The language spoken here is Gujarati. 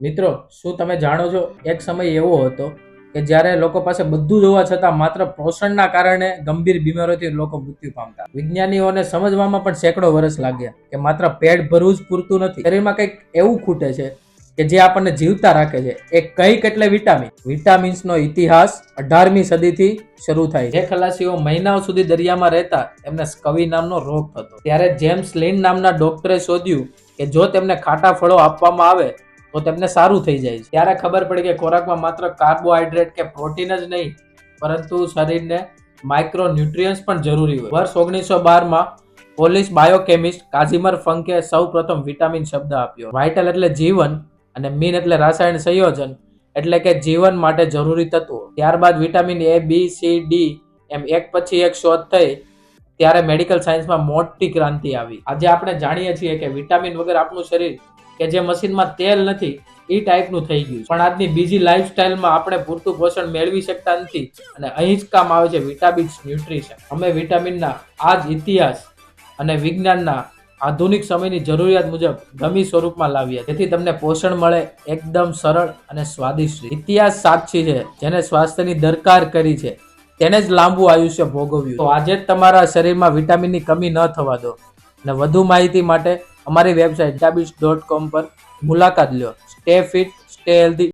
મિત્રો, શું તમે જાણો છો એક સમય એવો હતો કે જ્યારે લોકો પાસે બધું જ હોવા છતાં માત્ર પોષણના કારણે ગંભીર બીમારીઓથી લોકો મૃત્યુ પામતા. વિજ્ઞાનીઓને સમજવામાં પણ સેંકડો વર્ષ લાગ્યા કે માત્ર પેટ ભરવું જ પૂરતું નથી. શરીરમાં કંઈક એવું ખૂટે છે કે જે આપણને જીવતા રાખે છે. એ કંઈક એટલે વિટામિન. વિટામિન્સનો ઇતિહાસ 18મી સદીથી શરૂ થાય છે. જે ખલાસીઓ મહિનાઓ સુધી દરિયામાં રહેતા એમને સ્કવી નામનો રોગ થતો. ત્યારે જેમ્સ લિન નામના ડોક્ટરે શોધ્યું કે જો તેમને ખાટા ફળો આપવામાં આવે તો તેમને સારું થઈ જાય છે. ત્યારે ખબર પડી કે ખોરાકમાં માત્ર કાર્બોહાઈડ્રેટ કે પ્રોટીન જ નહીં પરંતુ શરીરને માઇક્રો ન્યુટ્રિયન્ટ્સ પણ જરૂરી હોય. વર્ષ 1912માં પોલિશ બાયોકેમિસ્ટ કાઝિમર ફંકે સૌ પ્રથમ વિટામિન શબ્દ આપ્યો. વાઇટલ એટલે જીવન અને મીન એટલે રાસાયણ સંયોજન એટલે કે જીવન માટે જરૂરી તત્વો. ત્યારબાદ vitamin A, B, C, D એમ એક પછી એક શોધ થઈ. ત્યારે મેડિકલ સાયન્સમાં મોટી ક્રાંતિ આવી. આજે આપણે જાણીએ છીએ કે વિટામિન વગર આપણું શરીર કે જે મશીનમાં તેલ નથી એ ટાઈપનું થઈ ગયું. પણ આજની બીજી લાઈફસ્ટાઈલમાં આપણે પૂરતું પોષણ મેળવી શકતા નથી અને અહીં જ કામ આવે છે વિટામિન્સ ન્યુટ્રિશન. અમે વિટામિનના આ જ ઇતિહાસ અને વિજ્ઞાનના આધુનિક સમયની જરૂરિયાત મુજબ ગમી સ્વરૂપમાં લાવ્યા જેથી તમને પોષણ મળે એકદમ સરળ અને સ્વાદિષ્ટ. ઇતિહાસ સાક્ષી છે, જેને સ્વાસ્થ્યની દરકાર કરી છે તેને જ લાંબુ આયુષ્ય ભોગવ્યું. તો આજે જ તમારા શરીરમાં વિટામિનની કમી ન થવા દો. અને વધુ માહિતી માટે અમારી વેબસાઇટ vitabix.com પર મુલાકાત લ્યો. Stay fit, stay healthy.